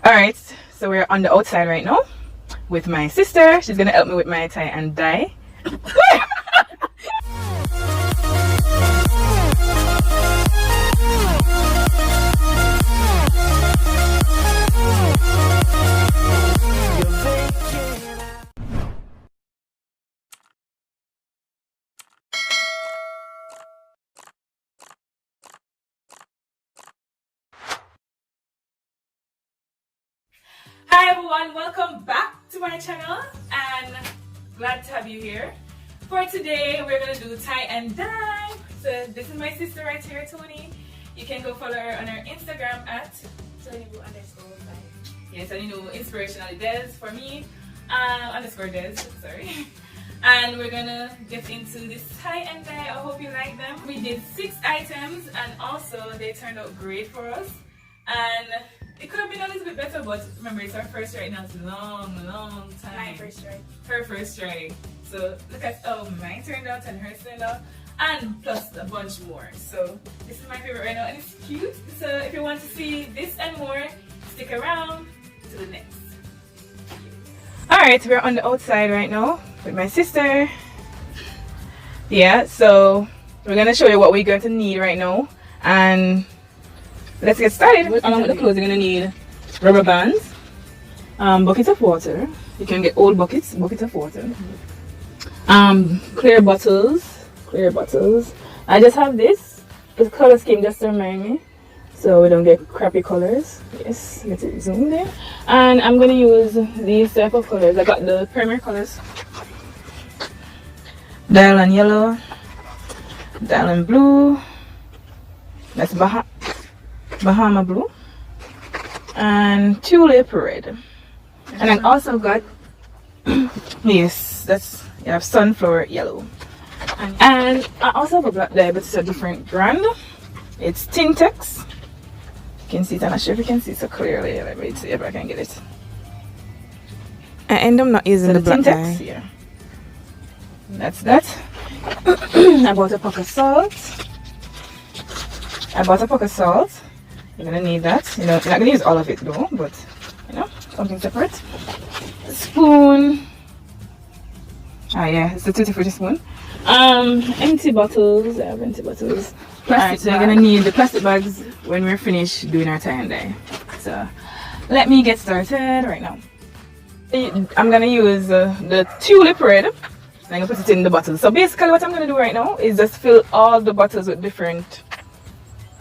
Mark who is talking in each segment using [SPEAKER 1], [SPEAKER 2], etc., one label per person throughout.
[SPEAKER 1] Alright, so we're on the outside right now with my sister. She's gonna help me with my tie and dye. Hi everyone, welcome back to my channel and glad to have you here. For today we're going to do tie and dye. So this is my sister right here, Tony. You can go follow her on her Instagram at @Tony_Des. Yes, and you know Inspirationally Des for me, underscore Des, sorry. And we're gonna get into this tie and dye. I hope you like them. We did 6 items and also they turned out great for us. And it could have been a little bit better, but remember it's our first try now. It's a long time.
[SPEAKER 2] My first try.
[SPEAKER 1] Her first try. So look at how mine turned out and hers turned out, and plus a bunch more. So this is my favorite right now, and it's cute. So if you want to see this and more, stick around to the next. Alright, we're on the outside right now with my sister. Yeah, so we're gonna show you what we're going to need right now, and let's get started. Along with the clothes, you're gonna need rubber bands, buckets of water. You can get old buckets of water. Clear bottles. I just have this. The color scheme just to remind me, so we don't get crappy colors. Yes, get it zoomed in. And I'm gonna use these type of colors. I got the primary colors: Dylon yellow, Dylon blue. That's Bahama blue and tulip red. And I also got yes, that's you have sunflower yellow. And I also have a black dye, but it's a different brand. It's Tintex. You can see it. I'm not sure if you can see it so clearly. Let me see if I can get it.
[SPEAKER 2] I end up not using the black dye.
[SPEAKER 1] Yeah. That's that. I bought a pack of salt. You're gonna need that. You know, you're not gonna use all of it though, but you know, something separate. Spoon. Yeah, it's a tutti frutti spoon. Empty bottles. I have empty bottles. Alright, so you're gonna need the plastic bags when we're finished doing our tie and dye. So let me get started right now. I'm gonna use the tulip red. I'm gonna put it in the bottle. So basically what I'm gonna do right now is just fill all the bottles with different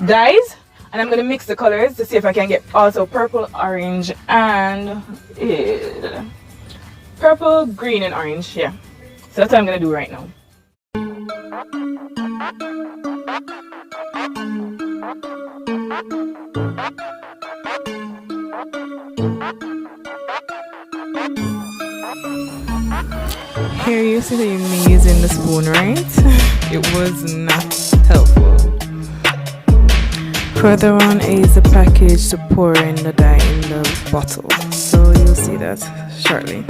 [SPEAKER 1] dyes. And I'm going to mix the colors to see if I can get also purple, orange, and purple, green, and orange. Yeah. So that's what I'm going to do right now.
[SPEAKER 2] Here you see me using the spoon, right? It was not helpful. Further on is the package to pour in the dye in the bottle, so you'll see that shortly.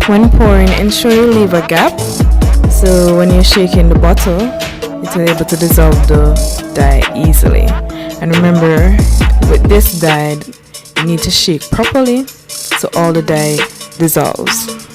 [SPEAKER 2] When pouring, ensure you leave a gap, so when you're shaking the bottle, it will be able to dissolve the dye easily. And remember, with this dye, you need to shake properly so all the dye dissolves.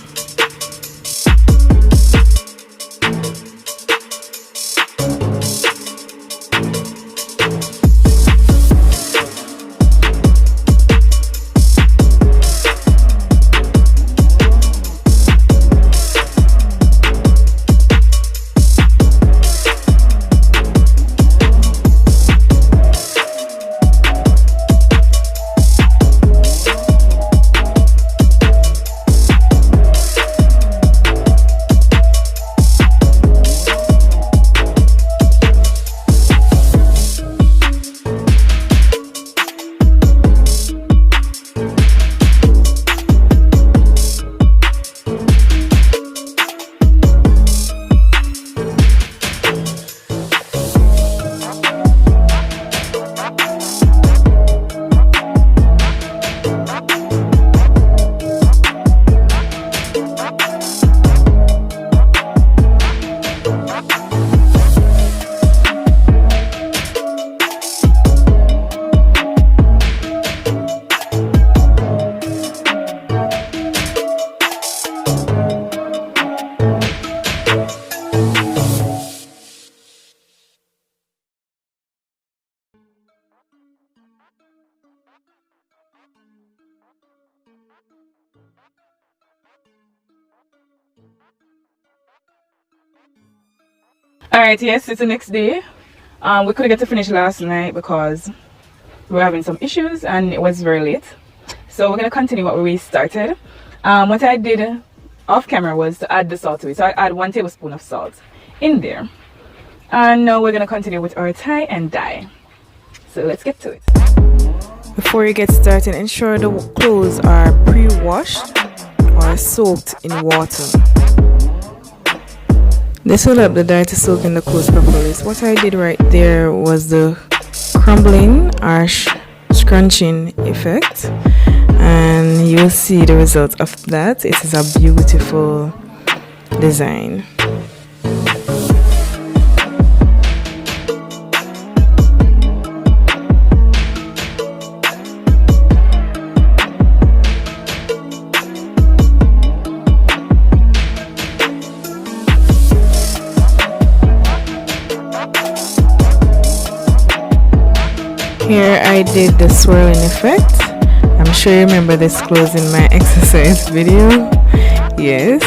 [SPEAKER 1] Alright, yes, it's the next day. We couldn't get to finish last night because we were having some issues and it was very late. So we're going to continue what we started. What I did off camera was to add the salt to it. So I add 1 tablespoon of salt in there. And now we're going to continue with our tie and dye. So let's get to it.
[SPEAKER 2] Before you get started, ensure the clothes are pre-washed or soaked in water. This will help the dye to soak in the clothes properly. So what I did right there was the crumbling or scrunching effect, and you'll see the result of that. It is a beautiful design. Here I did the swirling effect. I'm sure you remember this clothes in my exercise video. Yes,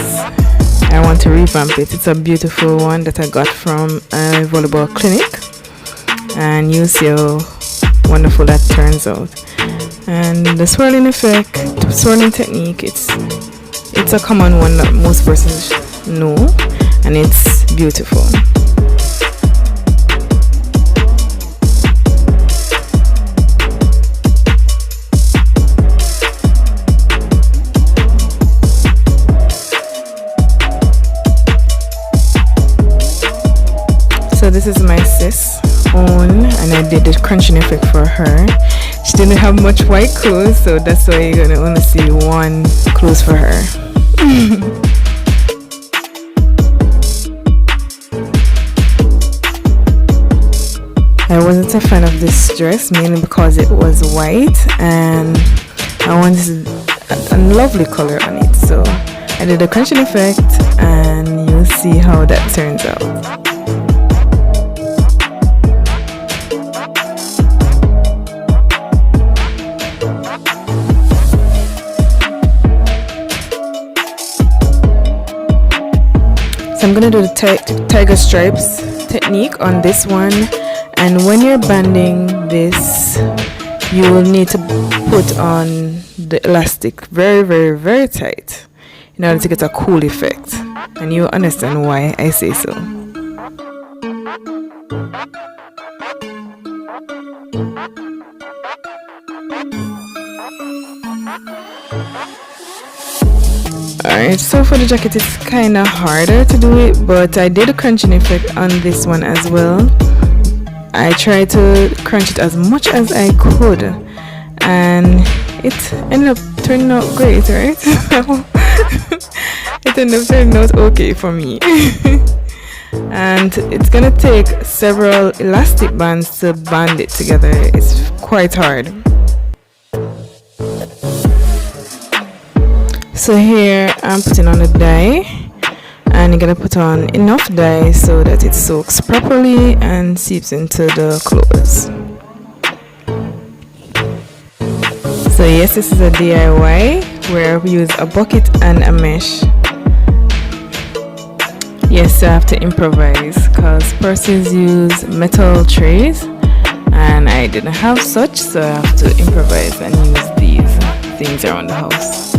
[SPEAKER 2] I want to revamp it. It's a beautiful one that I got from a volleyball clinic, and you see how wonderful that turns out. And the swirling effect, the swirling technique, it's a common one that most persons know, and it's beautiful. So this is my sis own, and I did the crunching effect for her. She didn't have much white clothes, so that's why you're gonna only see 1 clothes for her. I wasn't a fan of this dress, mainly because it was white and I wanted a lovely color on it. So I did the crunching effect, and you'll see how that turns out. I'm gonna do the tiger stripes technique on this one, and when you're banding this, you will need to put on the elastic very tight in order to get a cool effect, and you'll understand why I say so. Alright, so for the jacket it's kind of harder to do it, but I did a crunching effect on this one as well. I tried to crunch it as much as I could, and it ended up turning out great, right? It ended up turning out okay for me. And it's gonna take several elastic bands to band it together. It's quite hard. So here I'm putting on the dye, and you're gonna put on enough dye so that it soaks properly and seeps into the clothes. So yes, this is a DIY where we use a bucket and a mesh. Yes, I have to improvise because persons use metal trays and I didn't have such, so I have to improvise and use these things around the house.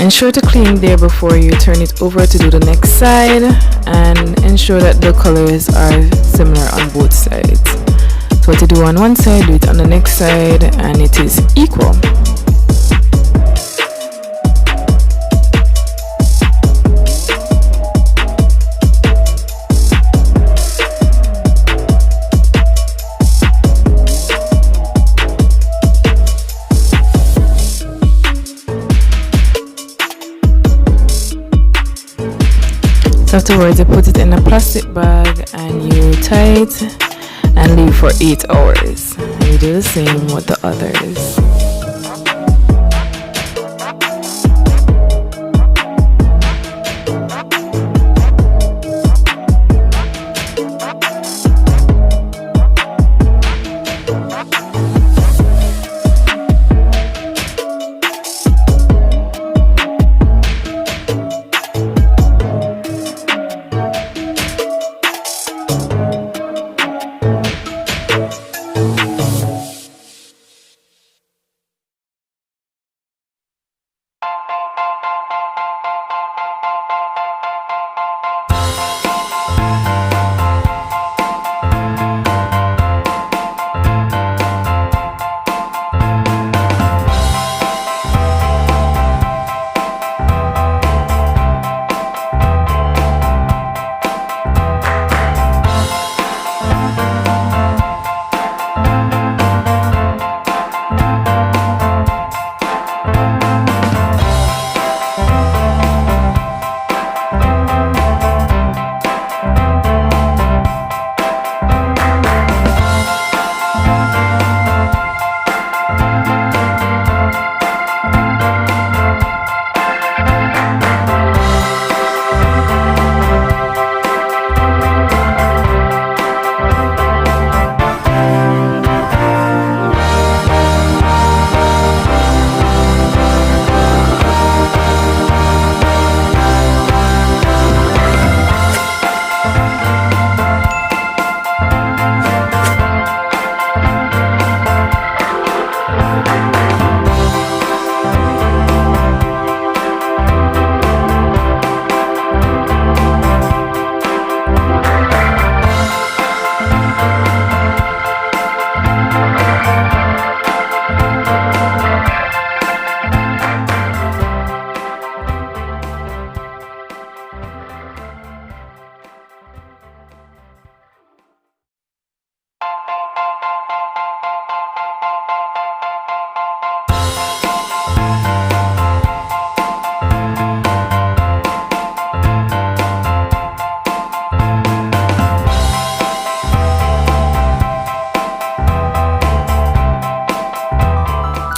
[SPEAKER 2] Ensure to clean there before you turn it over to do the next side, and ensure that the colors are similar on both sides. So what you do on one side, do it on the next side, and it is equal. So afterwards you put it in a plastic bag and you tie it and leave for 8 hours. And you do the same with the others.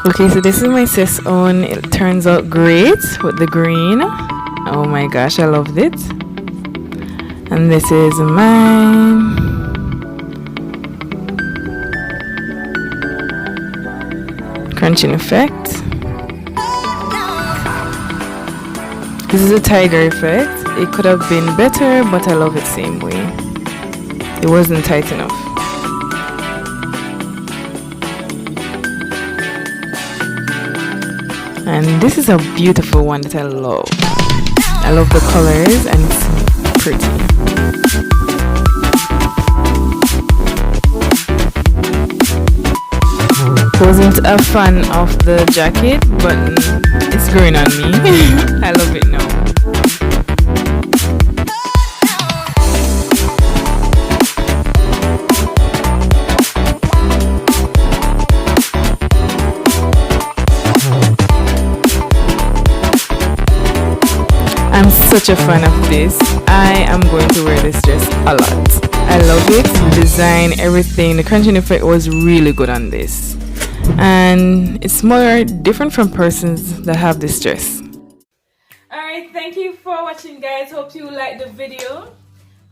[SPEAKER 2] Okay, so this is my sis own. It turns out great with the green. Oh my gosh, I loved it. And this is mine. Crunching effect. This is a tiger effect. It could have been better, but I love it same way. It wasn't tight enough. And this is a beautiful one that I love. I love the colors and it's pretty. Wasn't a fan of the jacket, but it's growing on me. I love it now. I'm such a fan of this. I am going to wear this dress a lot. I love it. The design, everything. The crunching effect was really good on this. And it's more different from persons that have this dress.
[SPEAKER 1] Alright, thank you for watching, guys. Hope you liked the video.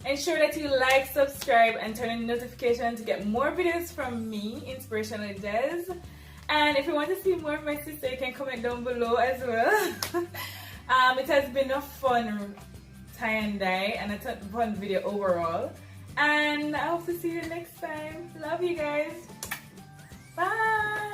[SPEAKER 1] Ensure that you like, subscribe, and turn on notifications to get more videos from me, Inspirationally Des. And if you want to see more of my sister, you can comment down below as well. It has been a fun tie and dye and a fun video overall. And I hope to see you next time. Love you guys. Bye.